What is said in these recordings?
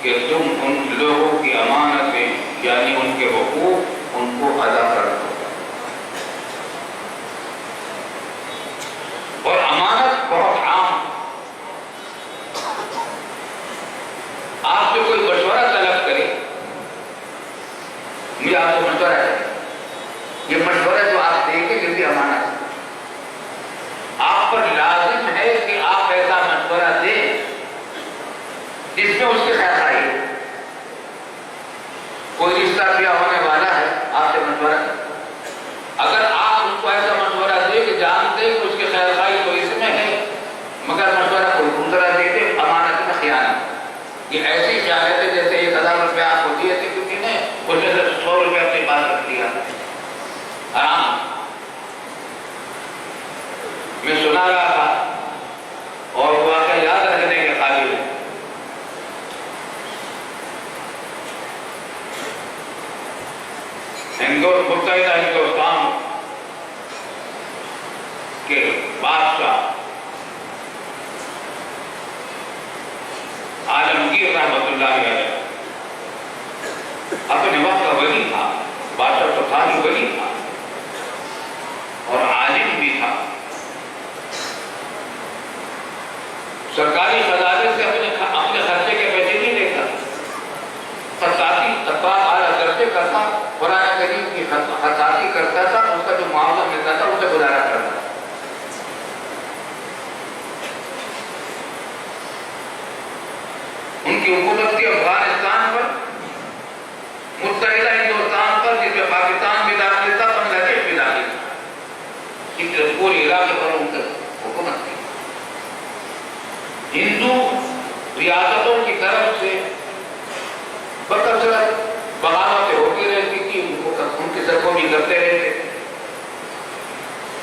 کہ تم ان لوگوں کی امانتیں یعنی ان کے حقوق ان کو ادا کر دو. اور امانت بہت عام. آپ سے کوئی مشورہ طلب کرے، مجھے آپ کو مشورہ ہے، یہ مشورہ جو آپ دیں گے یہ بھی امانت ہے. آپ پر لازم ہے کہ آپ ایسا مشورہ دیں جس میں اس کے خیر آئی ہو. کوئی رشتہ بیاہ ہونے والا ہے، آپ سے مشورہ کریں، اگر آپ ان کو ایسا مشورہ دیں کہ جانتے کہ اس کے خیر خواہی تو اس میں ہے مگر مشورہ کوئی دوسرا دے دے، امانت میں خیانت. یہ ایسی خیانت ہے جیسے 1000 روپے آپ کو دیے تھے کسی نے، اس نے 100 روپے اپنے پاس رکھ لیا. آرام. میں سنا رہا تھا اور واقعہ یاد رکھنے کے قابل ہے. متحدہ ہندوستان کے بادشاہ عالمگیر رحمۃ اللہ علیہ اپنے وقت کا ولی تھا. بادشاہ تو تھا ہی، ولی تھا اور عالم بھی تھا. سرکاری خزانے سے اپنے خرچے کے پیسے نہیں لیتا. خطاطی اعلیٰ درجے کرتا، قرآن کریم کی خطاطی کرتا تھا، اس کا جو معاوضہ ملتا تھا اسے گزارا کرتا. ان کی حکومت تھی افغانستان پر، متحدہ ہندوستان پر، جس میں پاکستان بھی داخل تھا، بنگلہ دیش بھی داخل تھا. اس پورے علاقے پر ان کی حکومت تھی. ہندو ریاستوں کی طرف سے بکثرت بغاوتیں ہوتی رہتی تھی، ان کی سرکوبی کرتے رہتے.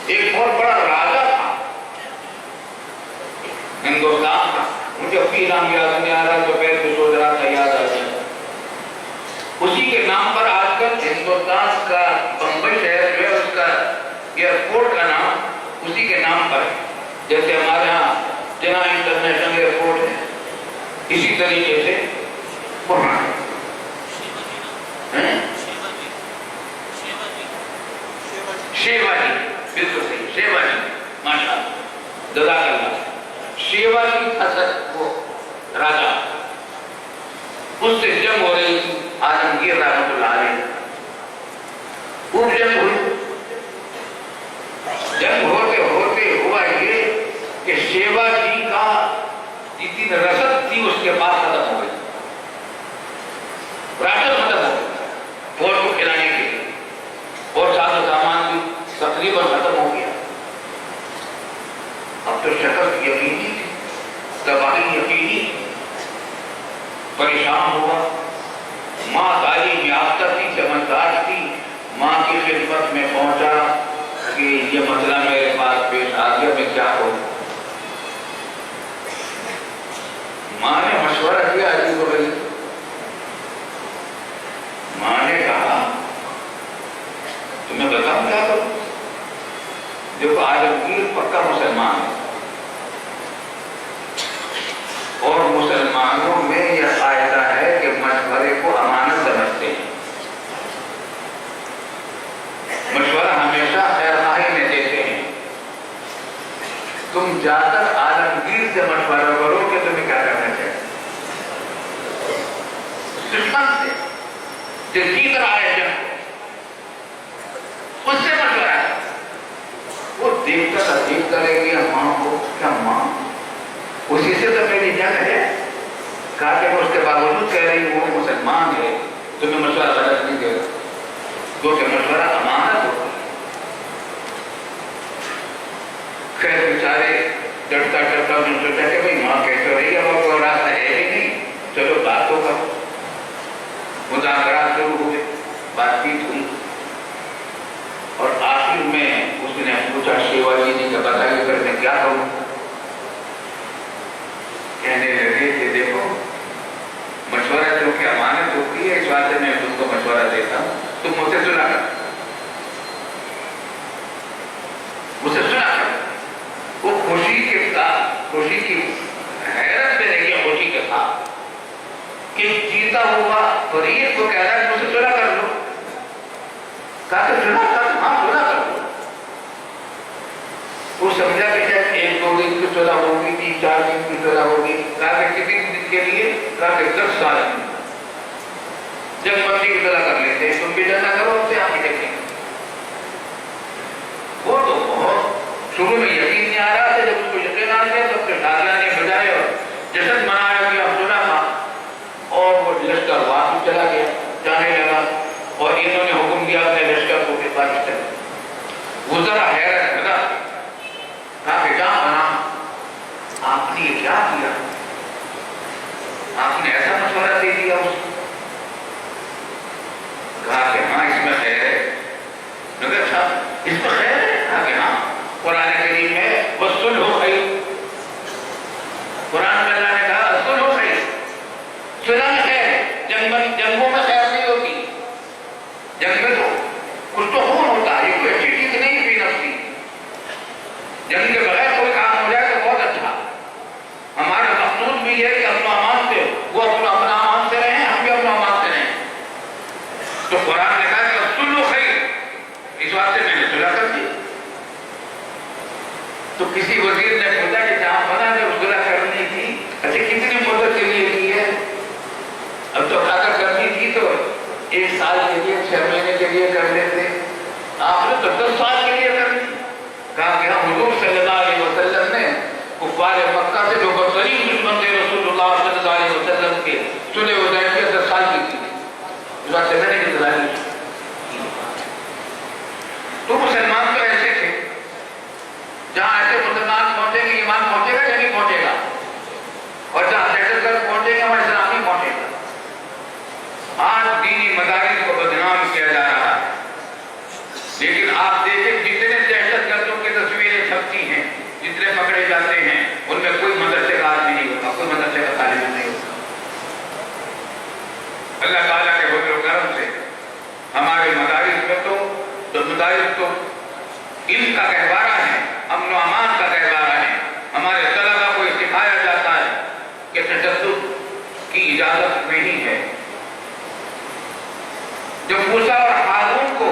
ایک بہت بڑا راجا تھا ہندوستان کا، مجھے اپنی نام یاد نہیں آ رہا، جو پہلے بھی سوچ رہا تھا یاد آ گیا. اسی کے نام پر آج کل ہندوستان کا بمبئی شہر جو ہے اس کا ایئرپورٹ کا نام اسی کے نام پر ہے. جیسے ہمارے ہاں جنا انٹرنیشنل ایئرپورٹ ہے، اسی طریقے سے وہاں شیواجی، بالکل صحیح، شیواجی، ماشاء اللہ، جزاک اللہ. شیواجی اصل وہ راجا، اس سے جنگ ہو رہی تھی عالمگیر رحمۃ اللہ علیہ. وہ جنگ ہوئی، جنگ ہوتے ہوتے ہوا یہ کہ شیواجی کا جتنی رسد تھی اس کے پاس ختم ہو گئی، راشن ختم ہو گئی فوج کو کھلانے کے لیے، اور ساز و سامان بھی تقریباً ختم ہو گیا. اب تو شکست یقینی تھی، تباہی یقینی تھی. پریشان ہوا. ماں تعلیم یافتہ تھی، سمجھدار تھی. ماں کی خدمت میں پہنچا کہ یہ مسئلہ میرے پاس پیش آ گیا، میں کیا کروں. ماں نے مشورہ کیا عجیب و غریب. ماں نے کہا تمہیں بتاؤں کیا کروں. دیکھو عالمگیر پکا مسلمان ہے اور مسلمانوں میں یہ قاعدہ ہے کہ مشورے کو امانت سمجھتے ہیں. مشورہ ہمیشہ خیر خواہی میں دیتے ہیں. تم جا کر عالمگیر سے مشورہ کرو کہ تمہیں کیا کرنا چاہیے. دشمن سے جو جیت رہا ہے جنگ اس سے مشورہ ہے. وہ دیکھتا رہ گیا ماں کو، کیا ماں اسی سے تو میری جنگ ہے. کہا کہ اس کے باوجود کہہ رہی وہ مسلمان ہے، تمہیں مشورہ غلط نہیں دے گا، کیونکہ مشورہ امانت ہوتا ہے. خیر بیچارے ڈرتا انہوں نے سوچا کہ بھائی ماں کہتے رہی ہے اور کوئی راستہ ہے ہی نہیں، چلو بات تو کرو. مذاکرات شروع ہوئے، بات چیت ہوئی اور آخر میں اس نے پوچھا شیواجی نے کہ بتائیے پھر میں کیا کروں. کہنے لگے کہ دیکھو مشورہ جو کہ امانت ہوتی ہے، اس بات سے میں تم کو مشورہ دیتا ہوں، تم مجھ سے سنا کر، مجھ سے سنا کر. وہ خوشی اور عید کو کہہ رہا ہے مجھ سے صلح کر لو. کہا کہ صلح کر لو. ہاں صلح کر لو. وہ سمجھا کہ شاید 1-2 دن کی صلح ہوگی, 3-4 دن کی صلح ہوگی. کہا کہ کتنے دن کے لیے؟ کہا کہ 10 سال. جب مرضی کی صلح کر لیتے ہیں, تم بھی جانا کرو اس سے آپ ہی دیکھیں. وہ تو بہت شروع میں یقین نہیں آ رہا تھا, جب اس کو یقین آ گیا تو اپنے ڈاکیہ نے بجائے اور جشن منایا کہ اب صلح تھا, اور وہ لشکر واپس چلا گیا, جانے لگا. اور انہوں نے حکم دیا اپنے لشکر کو کہ واپس چلے. وہ ذرا حیرت لگا, کہا کہ جہاں بنا آپ نے یہ کیا کیا؟ آپ نے ایسا مشورہ دے دیا اس کو؟ کہا کہ ہاں اس میں خیر ہے. مگر اچھا اس میں خیر ہے؟ کہا کہ ہاں, قرآن کریم میں وَالصُّلْحُ خَيْرٌ. قرآن میں اللہ نے کہا الصلح خیر, صلح میں خیر ہے. جنگوں میں خیر نہیں ہوتی. جنگ میں تو کچھ تو خون ہوتا ہے, یہ کوئی اچھی چیز نہیں فی نفسی. جنگ کے بغیر کوئی کام ہو جائے تو بہت اچھا. ہمارا مقصود بھی ہے کہ اپنا امان سے وہ اپنا امان سے رہیں, ہم بھی اپنا امان سے رہیں. تو قرآن نے کہا کہ الصلح خیر, اس واسطے میں نے صلح کر دی. تو کسی وزیر نے پوچھا کہ جہاں بنا نے صلح کرنی تھی, اچھا کتنی مدت کے لیے کی ہے؟ اب تو اگر کرنی تھی تو 1 سال کے لیے, 6 مہینے کے لیے کر لیتے. آپ نے تو 10 سال کے لیے کر دی. کہا کہ ہم حضور صلی اللہ علیہ وسلم نے کفار مکہ سے جو بدترین دشمن تھے رسول اللہ صلی اللہ علیہ وسلم کے, صلح حدیبیہ 10 سال کی تھی. اس بات سے میں نے کتنا نہیں. تو مسلمان تو ایسے تھے, جہاں ایسے مسلمان پہنچیں گے ایمان پہنچے گا یا نہیں پہنچے گا, اور جہاں دہشت گرد پہنچے گا وہاں اسلام نہیں پہنچے گا. آج دینی مدارس کو بدنام کیا جا رہا ہے, لیکن آپ دیکھیں جتنے دہشت گردوں کی تصویریں چھپتی ہیں, جتنے پکڑے جاتے ہیں, ان میں کوئی مدرسے کا آدمی نہیں ہوتا, کوئی مدرسے کا طالب نہیں ہوتا. اللہ تعالیٰ کے فضل و کرم سے ہمارے مدارس میں تو مدارس تو علم کا گہوارہ ہے, امن و امان کا گہوارہ ہے. ہمارے طلباء کو سکھایا جاتا ہے کہ تشدد کی اجازت نہیں ہے. جب موسیٰ اور ہارون کو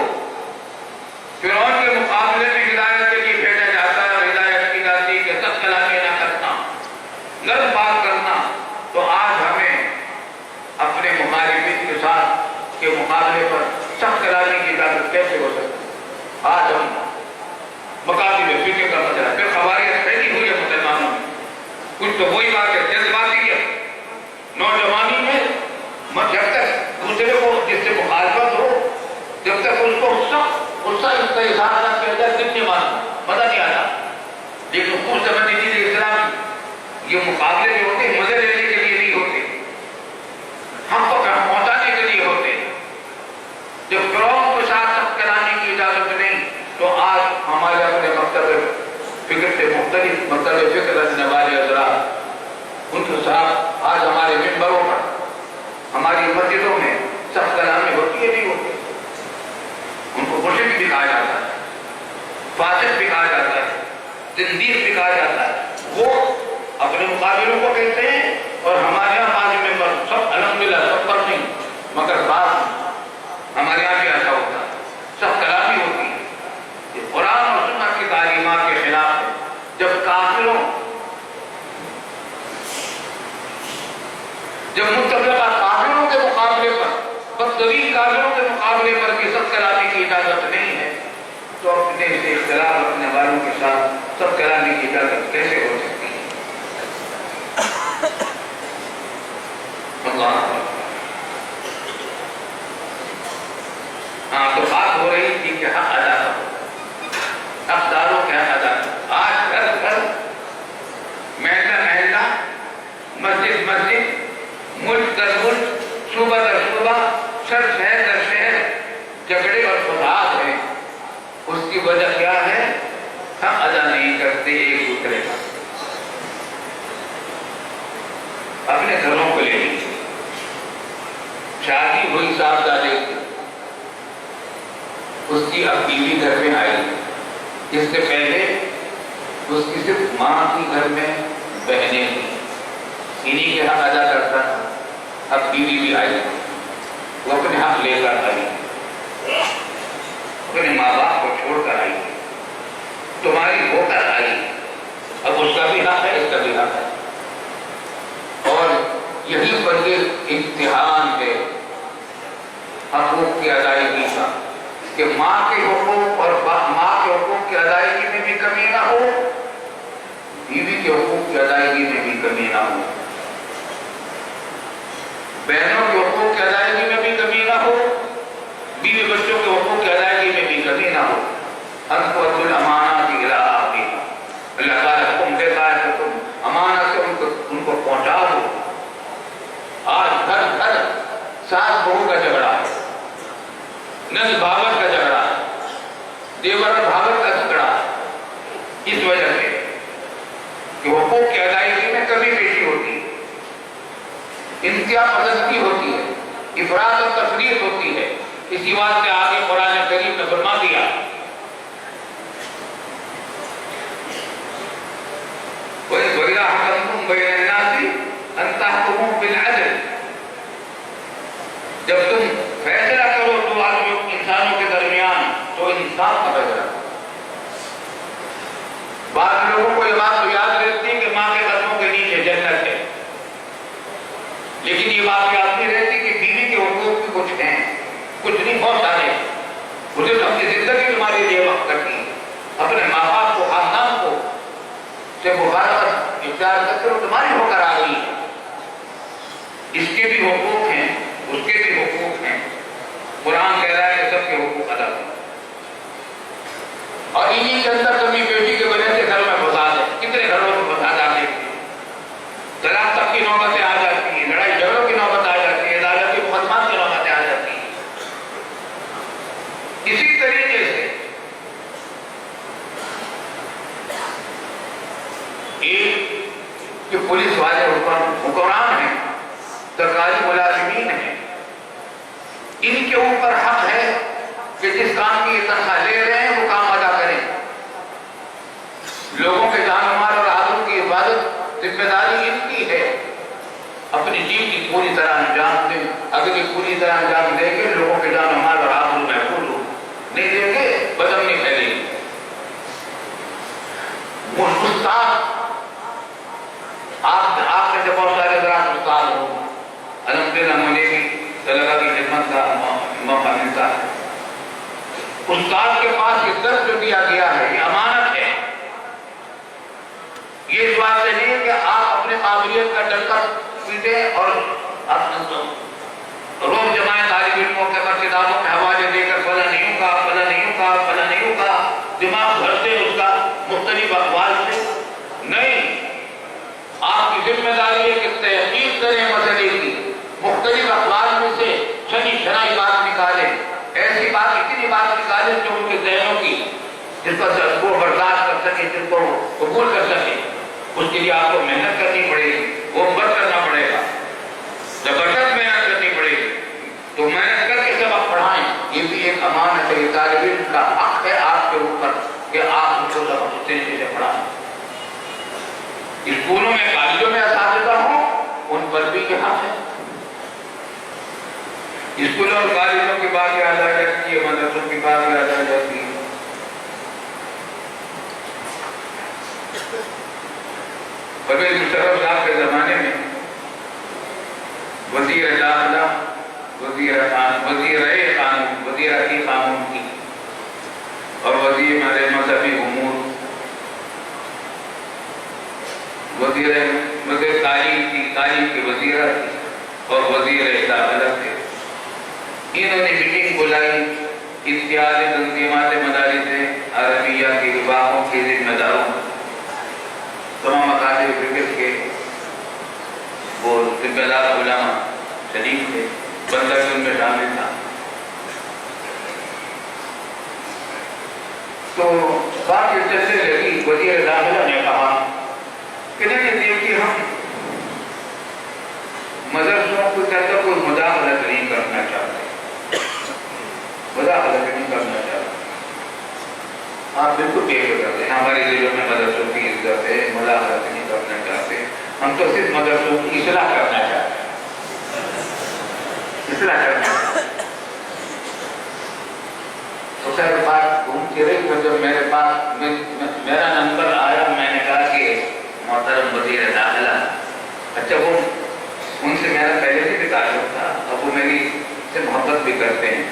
فرعون کے مقابلے میں ہدایت کے لیے بھیجا جاتا ہے اور ہدایت کی جاتی ہے کہ سخت کلامی نہ کرنا, نرم بات کرنا, تو آج ہمیں اپنے مخالفین کے ساتھ کے مقابلے پر سخت کلامی کی اجازت کیسے ہو سکتی؟ آج ہم مقاصد فکر کا مسئلہ, پھر خواریت پھیلی ہوئی ہے مسلمانوں میں. کچھ تو وہی بات ہے, جذباتی ہے نوجوانی میں. جب تک دوسرے کو جس سے مخالفت ہو, جب تک اس کو غصہ اس کا اظہار نہ کیا جائے, کتنے مزہ نہیں آتا. لیکن خوش سمجھنی چیز اسلام یہ مقابلے جو ہوتے ہیں مزے لینے کے لیے نہیں ہوتے, ہم کو پہنچانے کے لیے ہوتے. جب فرعون کے ساتھ سخت کلامی کی اجازت نہیں, تو آج ہمارے اپنے مکتب فکر سے مختلف مکتب فکر رکھنے والے حضرات, ان کے ساتھ آج ہمارے ممبروں پر, ہماری مسجدوں میں سخت کلامی ہوتی ہے نہیں ہوتی. ان کو مرشد بھی کہا جاتا ہے, فاسق بھی کہا جاتا ہے, زندیق بھی کہا جاتا ہے. وہ اپنے مقابلوں کو کہتے ہیں, اور ہمارے یہاں 5 ممبر سب الحمدللہ سب پر نہیں, مگر بات ہمارے یہاں بھی ایسا ہوتا ہے, سخت کلامی ہوتی ہے. یہ قرآن اور سنت کی تعلیمات کے خلاف ہے. جب متفقہ کافروں کے مقابلے پر, بدترین کافروں کے مقابلے پر بھی سخت کلامی کی اجازت نہیں ہے, تو اپنے سے اختلاف رکھنے والوں کے ساتھ سخت کلامی کی اجازت کیسے ہو سکتی ہے؟ اللہ. ہاں, تو بات ہو رہی تھی کہ حق ادا کرو, حقداروں کے حق ادا کرو. آج گھر گھر, محلہ محلہ, مسجد مسجد, ملک در ملک, صوبہ در صوبہ, شہر در شہر جھگڑے اور فساد ہیں. اس کی وجہ کیا ہے؟ حق ادا نہیں کرتے ایک دوسرے کا. اپنے گھروں کو لے لیجیے, شادی ہوئی صاحبزادے کی, اس کی اب بیوی گھر میں آئی. اس سے پہلے اس کی صرف ماں کی گھر میں بہنیں تھیں, انہی کے حق ادا کرتا تھا. اب بیوی بھی آئی, حق لے کر آئی، اپنے ماں باپ کو چھوڑ کر آئی، تمہاری ہو کر آئی، اب اس کا بھی حق ہے، اس کا بھی حق ہے۔ اور یہی پر یہ امتحان ہے حقوق کی ادائیگی کا، کہ ماں کے حقوق اور ماں کے حقوق کی ادائیگی میں بھی کمی نہ ہو، بیوی کے حقوق کی ادائیگی میں بھی کمی نہ ہو، بہنوں کے حقوق کی ادائیگی میں بھی کمی نہ ہو، بیوی بچوں کے حقوق کی ادائیگی میں بھی کمی نہ ہو۔ حق الامانات الی اہلھا، اللہ تعالیٰ حکم دیتا ہے کہ تم امانت سے ان کو پہنچا دو۔ آج گھر گھر ساس بہو کا جھگڑا ہے، نند بھاوت کا جھگڑا ہے، دیور اور بھاوت کا جھگڑا ہے، اس وجہ سے کہ حقوق کی ادائیگی میں کمی بیشی ہوتی ہے، انتہا پسندی ہوتی ہے، افراط اور تفریط ہوتی ہے۔ اسی بات سے آگے قرآن کریم نے فرما دیا وَإِذَا حَكَمْتُمْ بَيْنَ النَّاسِ أَن تَحْكُمُوا بِالْعَدْلِ، جب تم فیصلہ کرو دو آدمیوں انسانوں کے درمیان تو انصاف کا فیصلہ کرو۔ بعض لوگوں کو یہ بات تو یاد رہتی ہے کہ ماں کے قدموں کے نیچے جنت ہے، لیکن یہ بات یاد نہیں رہتی کہ بیوی کے حقوق بھی کچھ ہیں، کچھ نہیں، بہت سارے۔ مجھے تو اپنی زندگی تمہارے لیے وقت کرنی ہے، اپنے ماں باپ کو، خاندان کو سے مبارکت اختیار کرتے ہو، تمہاری ہو کر آ گئی ہے، اس کے بھی حقوق ہیں، اس کے بھی حقوق ہیں۔ قرآن کہہ رہا ہے کہ سب کے حقوق ادا کرو، اور انہی کے اندر کمی بیٹی کی وجہ سے گھر میں فساد ہے۔ کتنے گھروں میں فساد آ گئے، طلاق تک کی نوبتیں آ جاتی ہیں، لڑائی جھگڑوں کی نوبت آ جاتی ہے، عدالتی مقدمات کی نوبتیں آ جاتی ہیں۔ اسی طریقے سے ایک کہ پولیس والے حکمران ہیں، سرکاری ملازمین ہیں، ان کے اوپر حق ہے کہ جس کام کی یہ تنخواہ لے رہے ہیں وہ کام ادا کریں۔ لوگوں کے جان و مال اور آبرو کی حفاظت ذمہ داری ان کی ہے، اپنی ڈیوٹی پوری طرح انجام دیں۔ اگر یہ پوری طرح انجام دیں گے لوگوں کے جان و مال اور آبرو محفوظ ہو، نہیں دیں گے بدامنی پھیلے گی۔ استاد، آپ میں جب بہت سارے حضرات استاد ہو، الحمدللہ مجھے بھی طلبہ کی خدمت کا موقع ملتا ہے۔ استاد کے پاس یہ درس جو دیا گیا ہے یہ امانت ہے، یہ اس بات سے نہیں ہے کہ آپ اپنے قابلیت کا ڈنکا پیٹیں اور روز جمائیں طالب علموں کے پر کتابوں میں حوالے دے کر فلاں نہیں ہوگا، فلاں نہیں ہوگا، فلاں نہیں ہوگا، دماغ بھرتے اس کا مختلف اقوال سے۔ نہیں، آپ کی ذمہ داری ہے کہ تحقیق کریں مسئلے کی، مختلف اقوال میں سے شنی شنائی بات نکالیں، ایسی بات، اتنی بات نکالیں جو ان کے ذہنوں کی، جس پر وہ برداشت کر سکے، جن کو قبول کر سکے۔ اس کے لیے آپ کو محنت کرنی پڑے گی، وہ مت کرنا پڑے گا، زبردست محنت کرنی پڑے گی، تو محنت کر کے سبق پڑھائیں۔ یہ بھی ایک امانت ہے، طالب علم کا حق ہے آپ کے اوپر کہ آپ ان کو سبق اس طریقے سے پڑھائیں۔ اسکولوں میں، کالجوں میں اساتذہ ہوں، ان پر بھی یہ حق ہے۔ اسکولوں اور کالجوں کی بات یاد آ جاتی ہے، مدرسوں کی بات یاد آ جاتی ہے۔ پرویز مشرف صاحب کے زمانے میں وزیر داخلہ، وزیر قانون، وزیراتی قانون کی، اور وزیر مذہبی امور، وزیر تعلیم کی، تعلیم کے وزیرہ تھی، اور وزیر داخلہ تھے۔ انہوں نے میٹنگ بلائی اتحاد تنظیمات مدارس عربیہ کے وفاقوں کے ذمہ داروں، تمام مکاتب فکر کے وہ ذمہ دار علماء شریف تھے، بندہ بھی ان میں شامل تھا۔ تو بات یہ چلنے لگی، وزیر داخلہ نے کہا کہ نہیں دیکھیے، ہم مدرسوں کو کہتا کوئی مداخلت نہیں کرنا چاہتے، مداخلت نہیں کرنا چاہتے۔ آپ بالکل بے فکر کرتے ہیں، ہمارے دلوں میں مدرسوں کی عزت ہے، مداخلت نہیں کرنا چاہتے، ہم تو صرف مدرسوں کی اصلاح کرنا چاہتے ہیں، اصلاح کرنا چاہتے ہیں۔ سر بات گھومتی رہی، تو جب میرے پاس میرا نمبر آیا، میں نے کہا کہ محترم وزیر داخلہ، اچھا وہ ان سے میرا پہلے سے بھی تعلق تھا، اب وہ میری سے محبت بھی کرتے ہیں،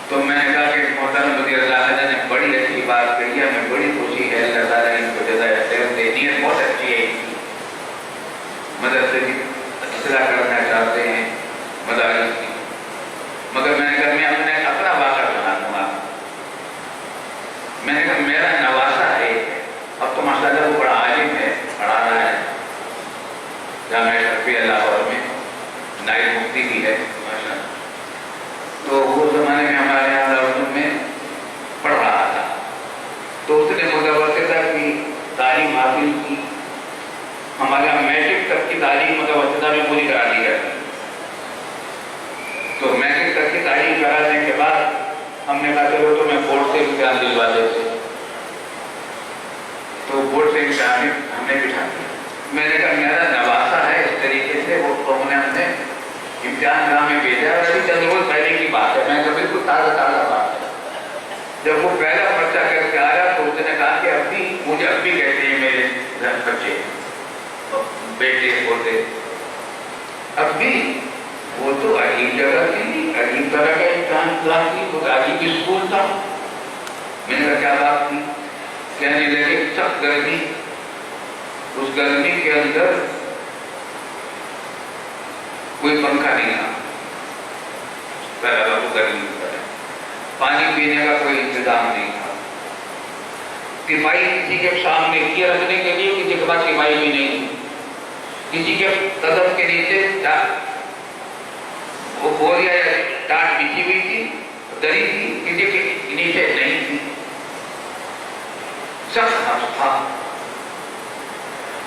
تو میں نے کہا کہ محترم وزیر داخلہ نے بڑی اچھی بات کہی ہے، ہمیں بڑی خوشی ہے، اللہ تعالیٰ ان کو جزائے خیر دے، نیت بہت اچھی ہے، مدرسے کی اصلاح کرنا چاہتے ہیں مدارس کی، مگر میں نے کہا میں اپنا واقعہ سنا دوں گا۔ میں نے کہا میرا نواسا ہے، اب تو ماشاءاللہ وہ بڑا عالم ہے، پڑھا رہا ہے جامعہ شرفیہ لاہور میں، نائب مفتی بھی ہے ماشاءاللہ، تو وہ زمانے میں ہمارے یہاں اردو میں پڑھ رہا تھا، تو اس نے متوسطہ کی تعلیم حاصل کی، ہمارے یہاں میٹرک تک کی تعلیم متوسطہ میں پوری کرا دی جاتی، تو میٹرک تک کی تعلیم کرانے کے بعد ہم نے کہا چلو تو میں بورڈ سے امتحان دلوا دیتے، تو بورڈ سے امتحان ہم نے بٹھا دیا۔ میں نے کہا میرا نواسا ہے، اس طریقے سے وہ ہم نے امتحان گاہ میں بھیجا، اور ابھی چند روز پہلے کی بات ہے، میں کہا بالکل تازہ بات ہے، جب وہ پہلا پرچہ کر کے آیا تو اس نے کہا کہ مجھے اب بھی کہتے ہیں میرے بچے بیٹے پوتے، اب بھی وہ تو عجیب جگہ کی، عجیب طرح کا امتحان کلاس کی، وہ عجیب اسکول تھا۔ میں نے کہا کیا بات کی؟ کہنے لگے سخت گرمی، اس گرمی کے اندر کوئی پنکھا نہیں تھا، پہلا بات تو گرمی کی طرح، پانی پینے کا کوئی انتظام نہیں تھا، تیمائی کسی کے سامنے کیے رکھنے کے لیے کسی کے پاس تیمائی بھی نہیں تھی، کسی کے قدم کے نیچے وہ بوریا یا ٹاٹ بچھی ہوئی تھی، دری تھی، کسی کے نیچے نہیں تھی، سخت تھا،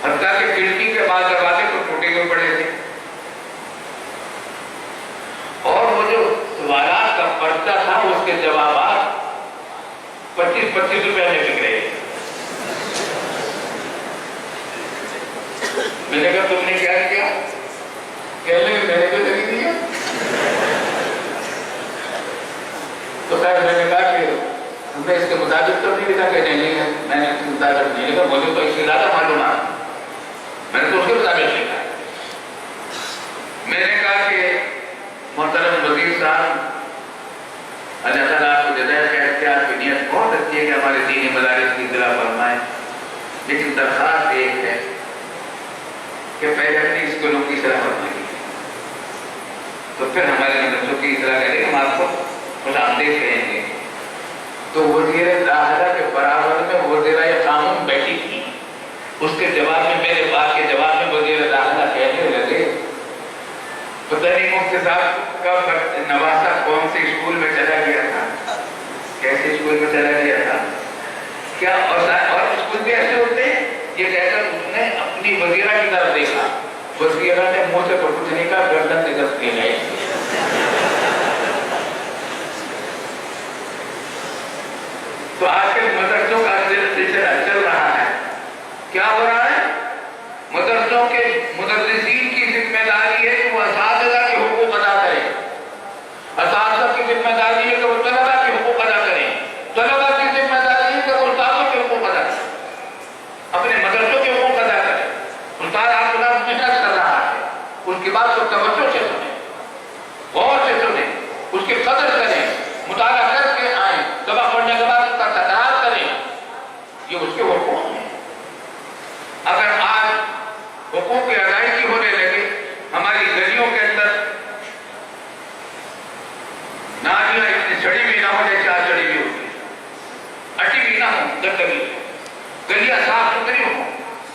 حتیٰ کہ کھڑکی کے بعد دروازے تو ٹوٹے ہوئے پڑے تھے، اور وہ جو سوالات کا پرچہ تھا اس کے جوابات 25 روپے میں بک رہے تھے۔ میں نے کہا تم نے کیا کیا؟ کہنے میں نے تو لگی دیا، تو خیر میں نے کہا کہ ہم نے اس کے مطابق تو نہیں لکھا، کہ نہیں میں نے اس کے مطابق نہیں لکھا، مجھے تو اس سے زیادہ معلومات، میں نے تو اس کے مطابق لکھا۔ میں نے کہا کہ محترم وزیر صاحب، اللہ تعالیٰ آپ کو جزائے خیر دے، آپ کی نیت بہت اچھی ہے کہ ہمارے دینی مدارس کی اطلاع فرمائیں، لیکن درخواست ایک ہے کہ پہلے اپنی اسکولوں کی اصلاح فرمائیے، تو پھر ہمارے مدرسوں کی اصلاح کریں، ہم آپ کو خوش آمدید کہیں گے۔ تو وزیر داخلہ کے برابر میں وزیرہ قانون بیٹھی تھی، اس کے جواب میں، میرے بات کے جواب میں وزیر داخلہ کہنے لگے پتہ نہیں مفتی صاحب کا نواسا کون سے اسکول میں چلا گیا تھا، کیسے اسکول میں چلا گیا تھا کیا، اور اسکول بھی ایسے ہوتے ہیں، یہ کہہ کر اس نے اپنی وزیرہ کی طرف دیکھا، وزیرہ نے منہ سے کچھ نہیں کہا، گردن سے دست کے گئے۔ تو آج کل مدرسوں کا سلسلہ چل رہا ہے، کیا ہو رہا ہے؟ مدرسوں کے مدرسین کی ذمہ داری ہے کہ وہ اساتذہ کے حقوق ادا کریں، اساتذہ کی ذمہ داری ہے کہ وہ طلبہ کے حقوق ادا کریں، طلبہ کی ذمہ داری ہے کہ وہ استادوں کے حقوق ادا کریں، اپنے مدرسوں کے حقوق ادا کریں۔ استاد آپ کو محنت کر رہا ہے، اس کی بات کو توجہ سے سنیں، غور سے سنیں، اس کی قدر کریں، مطالعہ کر کے آئیں، سبق پڑھنے کے بعد اس کا تدارک کریں، یہ اس کے حقوق ہیں۔ اگر آج حقوق کی ادائیگی ہونے لگے، ہماری گلیوں کے اندر نالیاں اتنی چڑی بھی نہ ہو جیسے آج چڑی ہوئی ہوتی، اٹی بھی نہ ہو گندگی، گلیاں صاف ستھری ہوں،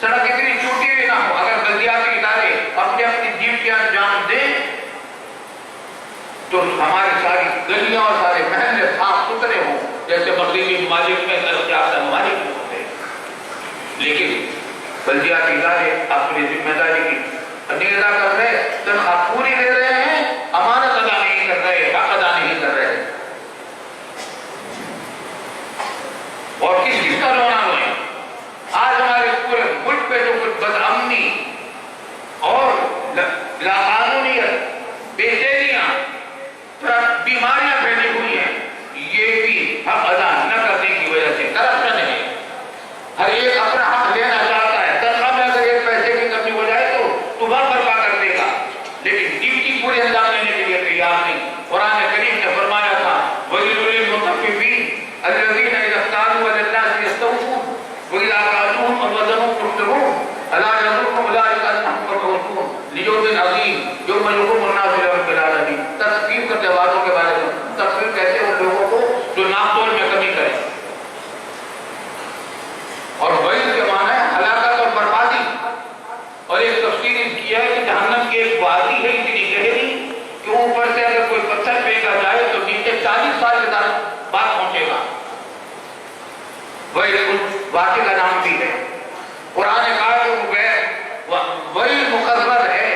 سڑک اتنی ٹوٹی بھی نہ ہو، اگر بلدیاتی ادارے اپنی اپنی ڈیوٹیاں انجام دیں تو ہماری ساری گلیاں اور سارے محلے صاف ستھرے ہوں جیسے مغربی ممالک میں ترقی یافتہ ممالک میں ہوتے ہیں۔ لیکن بلدیاتی ادارے اپنی ذمہ داری کی نہیں ادا کر رہے، تنخواہ پوری لے رہے ہیں، امانت ادا نہیں کر رہے، حق ادا نہیں کر رہے، اور کس چیز کا رونا روئیں؟ آج ہمارے پورے ملک پہ جو کچھ بدامنی اور لاقانونیت، بے چینیاں، بیماریاں پھیلی ہوئی ہیں، لیوم عظیم یوم یقوم الناس لرب العالمین، تذکیر کرتے والوں کے بارے میں، تذکیر کہتے ہیں ان لوگوں کو جو ناپ تول میں کمی کریں، اور وعید کے معنی ہے ہلاکت اور بربادی، اور ایک تفسیر اس کی ہے کہ جہنم کی ایک وادی ہے اتنی گہری کہ اوپر سے اگر کوئی پتھر پھینکا جائے تو نیچے 40 سال کے بعد پہنچے گا، وہی واقعے کا نام بھی ہے۔ قرآن نے کہا کہ وہی مقرر ہے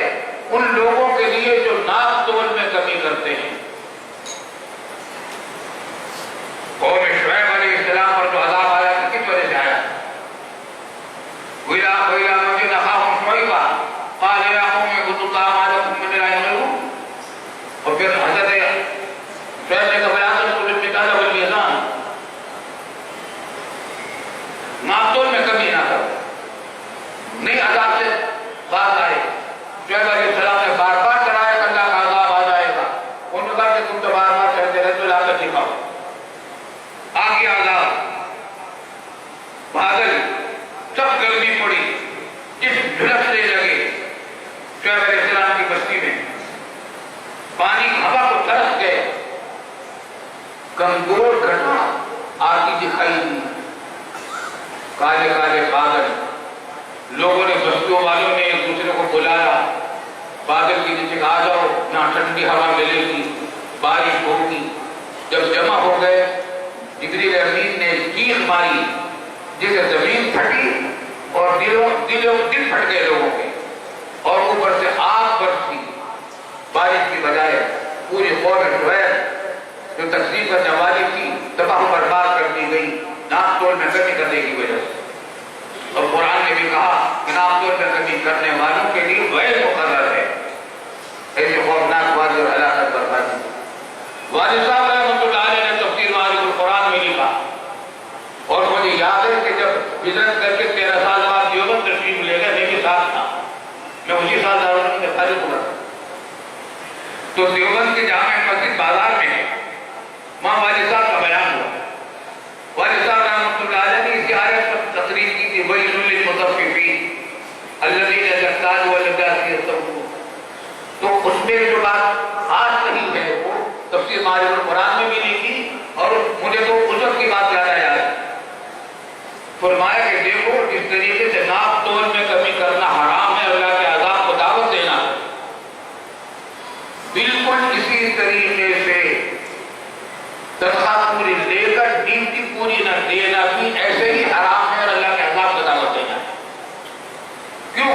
ان لوگوں کے لیے جو ناپ تول میں کمی کرتے ہیں۔ قوم شعیب علیہ السلام پر جو عذاب آیا تھا کس وجہ سے آیا؟ وَإِلَىٰ مَدْيَنَ أَخَاهُمْ شُعَيْبًا قَالَ يَا قَوْمِ اعْبُدُوا اللَّهَ مَا لَكُم مِّنْ إِلَٰهٍ غَيْرُهُ، اور پھر حضرت شعیب نے کہا الْمِكْيَالَ وَالْمِيزَانَ، ناپ تول میں کمی نہ کرو، نہیں عذاب سے بات آئے۔ شعیب علیہ السلام نے بار بار ڈرایا کہ اللہ کا عذاب آ جائے گا، انہوں نے کہا کہ تم تو بار بار کہتے رہتے ہو، لا کر دکھاؤ۔ آ گیا عذاب، بادل، سب گرمی پڑی، جس جھلسنے لگے شعیب علیہ السلام کی بستی میں، پانی ہوا کو ترس گئے، کمزور گھٹنا آتی دکھائی دی، کالے کالے بادل، لوگوں نے بستیوں والوں نے ایک دوسرے کو بلایا، بادل کے نیچے آ جاؤ، یہاں ٹھنڈی ہوا ملے گی، بارش ہوگی۔ جب جمع ہو گئے، جبریل امین نے چیخ ماری جس سے زمین پھٹی اور دل پھٹ گئے لوگوں کے، اور اوپر سے آگ برسی، بارش کی بجائے پوری قوم شعیب جو تقسیم کرنے والی تھی تباہ و برباد کر دی گئی، ناپ تول میں کمی کرنے کی وجہ سے۔ اور قرآن نے بھی کہا کہ ناپ تول میں کمی کرنے والوں کے لیے وعید مقرر ہے، ایسے خوفناک وعدے اور ہلاکت بربادی۔ والد صاحب رحمۃ اللہ علیہ نے تفسیر معارف القرآن میں لکھا، اور مجھے یاد ہے کہ جب ہجرت کر کے 13 سال بعد دیوبند تشریف لے گئے، میرے ساتھ تھا، میں اسی سال دارالعلوم سے فارغ ہوا، تو دیوبند کی جامع مسجد بازار میں ہے، وہاں والد صاحب کا بیان ہوا۔ والد صاحب رحمۃ اللہ علیہ نے اسی آیت پر تقریر کی تھی، وَيْلٌ لِّلْمُطَفِّفِينَ الَّذِينَ إِذَا اكْتَالُوا عَلَى النَّاسِ يَسْتَوْفُونَ، تو اس میں جو بات آج کہی ہے وہ تفسیر معارف القرآن میں بھی لکھی، اور مجھے تو اجرت کی بات یاد آیا ہے۔ فرمایا کہ دیکھو جس طریقے سے ناپ تول میں کمی کرنا حرام ہے، اللہ کے عذاب کو دعوت دینا، بالکل اسی طریقے سے تنخواہ پوری لے کر ڈیوٹی پوری نہ دینا بھی ایسے ہی حرام ہے اور اللہ کے عذاب کو دعوت دینا ہے۔ کیوں؟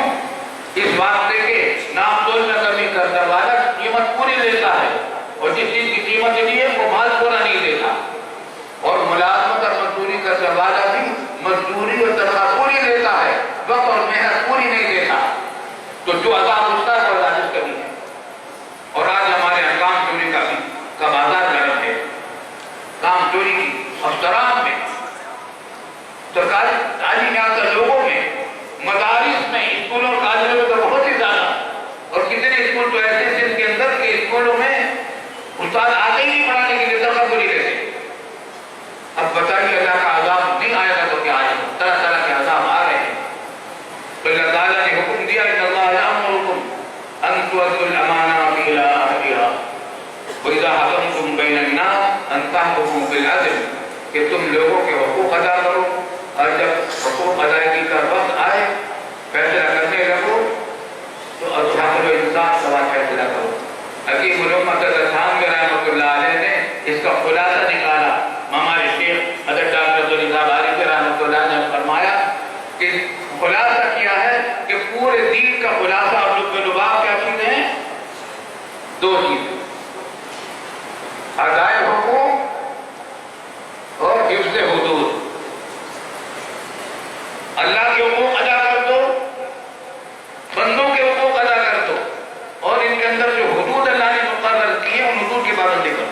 اس واسطے کہ ناپ تول میں کمی کرنے والا قیمت پوری لیتا ہے، اور جس چیز کی قیمت لیے وہ مال پورا نہیں دیتا، اور ملازمت اور مزدوری کرنے والا بھی مزدوری اور تنخواہ پوری لیتا ہے، وقت اور محنت پوری نہیں دیتا، تو جو عذاب اس کا ہے وہ عذاب کا بھی ہے۔ اور آج ہمارے کام چوری کا بازار گرم ہے، کام چوری کی افسران میں، سرکاری تعلیم یافتہ لوگوں میں، مدارس میں، اسکولوں اور کالجوں میں تو بہت ہی زیادہ، اور کتنے اسکول تو ایسے ہیں جن کے اندر کے اسکولوں میں استاد آتے ہی نہیں پڑھانے کے لیے، تنخواہ پوری لیتے۔ اب بتائیے اللہ کا عذاب نہیں آئے گا تو کیا آئے گا؟ طرح طرح کے عذاب آ رہے ہیں، تو اللہ تعالیٰ نے حکم دیا ان اللہ یأمرکم ان تؤدوا الامانات الی اہلہا وَإِذَا حَكَمْتُمْ بَيْنَ النَّاسِ أَن تَحْكُمُوا بِالْعَدْلِ، کہ تم لوگوں کے حقوق ادا کرو، اور جب حقوق ادائیگی کا وقت آئے فیصلہ کرنے لگو تو اصحاب الانصاف کا فیصلہ کرو۔ حکیم الامت حضرت خان رحمۃ اللہ علیہ نے اس کا خلاصہ نکالا۔ ہمارے شیخ حضرت ڈاکٹر عبدالعزیز عارفی رحمۃ اللہ نے فرمایا کہ خلاصہ کیا ہے کہ پورے دین کا خلاصہ آپ لوگ کے لباب کیا چیزیں ہیں؟ دو چیزیں، ادائے حقوق اور حفظ حدود۔ اللہ کے حقوق ادا کر دو، بندوں کے حقوق ادا کر دو، اور ان کے اندر جو حدود اللہ نے مقرر کی ہے ان حدود کی پابندی کرو۔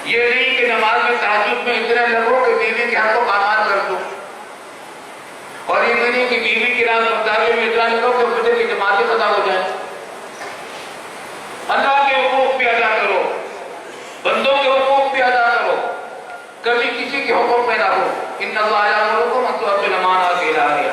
یہ نہیں کہ نماز میں تہجد میں اتنے لگو کہ بیوی کے حق کو پامال کر دو، اور یہ نہیں کہ بیوی کی رات مقداری میں اتنا لگو کہ فجر کی جماعتیں قضا ہو جائیں۔ اللہ کے حقوق بھی ادا کرو، بندوں کے حقوق بھی ادا کرو، کبھی کسی کے حقوق میں نہ ہو۔ ان اللہ یأمرکم ان تؤدوا الامانات الی اہلہا